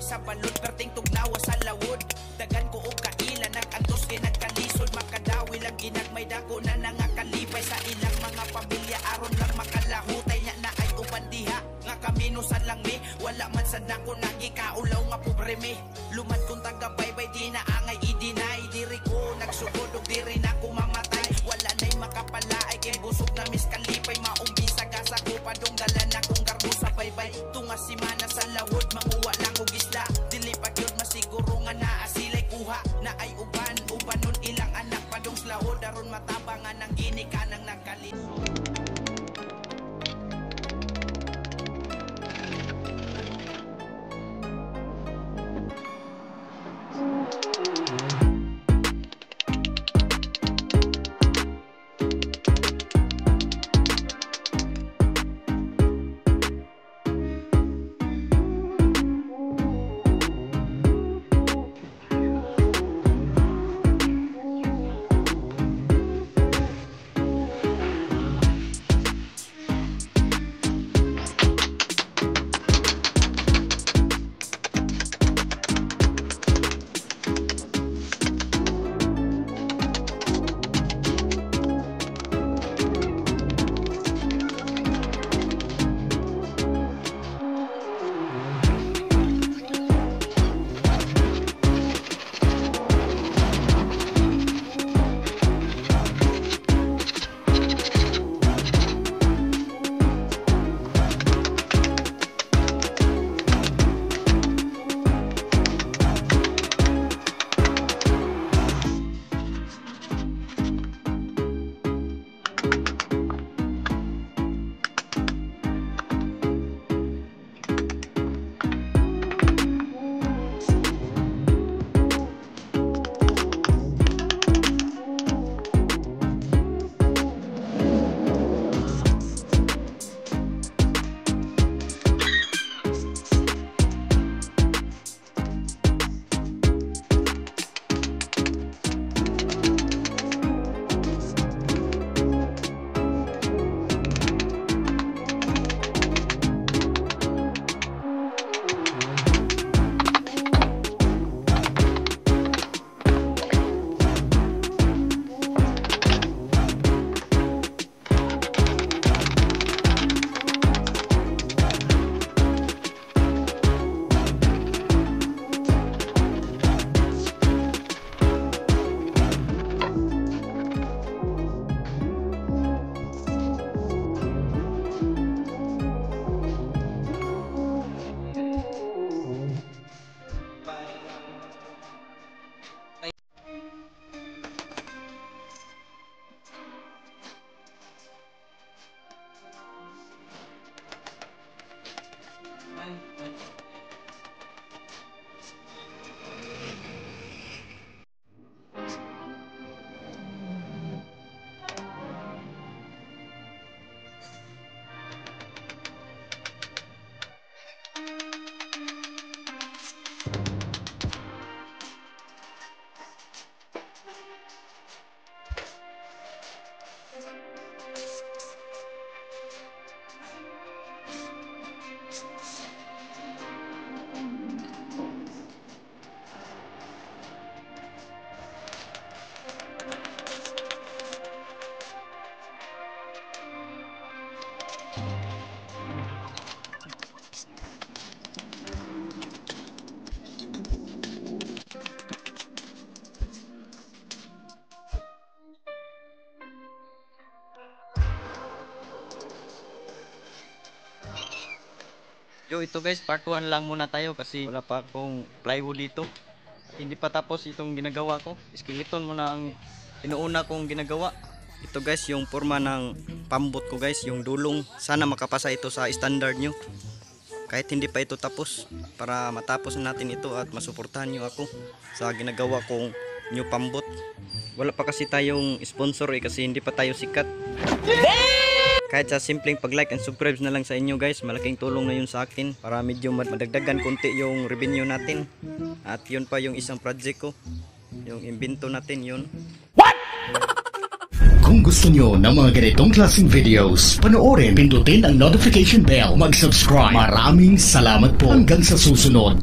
sa balod, perting tugnawa sa lawod. Dagan ko og kailan nag-antos kay nagkalisod, makadawi lang ginagmay dako na nangakalipay sa ilang mga pamilya aron lang makalahutay nya na ay uban diha nga kaminusan lang mi, wala man sad nako nagikaulaw nga pobre mi. Lumad kung taga baybay di na angay i-deny, diri ko nagsugod og diri na ko mamatay. Wala nay makapalaay kay busog na mis kalipay, maumbisa gasa ko padong dala na kong garbo sa baybay. Tunga simana sa lawod manguwa lang og isda, dili pa gyud masiguro nga naa silay kuha na ay ubanon ilang anak padong slahod aron matabangan ng ginikanan nagkalit. Yo, ito guys, part 1 lang muna tayo kasi wala pa akong plywood dito. Hindi pa tapos itong ginagawa ko. Skeleton muna ang inuuna kong ginagawa. Ito guys, yung forma ng pambot ko guys, yung dulong. Sana makapasa ito sa standard nyo. Kahit hindi pa ito tapos, para matapos natin ito at masuportahan nyo ako sa ginagawa kong new pambot. Wala pa kasi tayong sponsor kasi hindi pa tayo sikat. Kahit sa simpleng pag-like and subscribe na lang sa inyo guys, malaking tulong na yun sa akin para medyo madagdagan konti yung revenue natin. At yun pa yung isang project ko, yung imbento natin yun. What? Kung gusto nyo ng mga ganitong klaseng videos, panoorin, pindutin ang notification bell, mag-subscribe. Maraming salamat po hanggang sa susunod.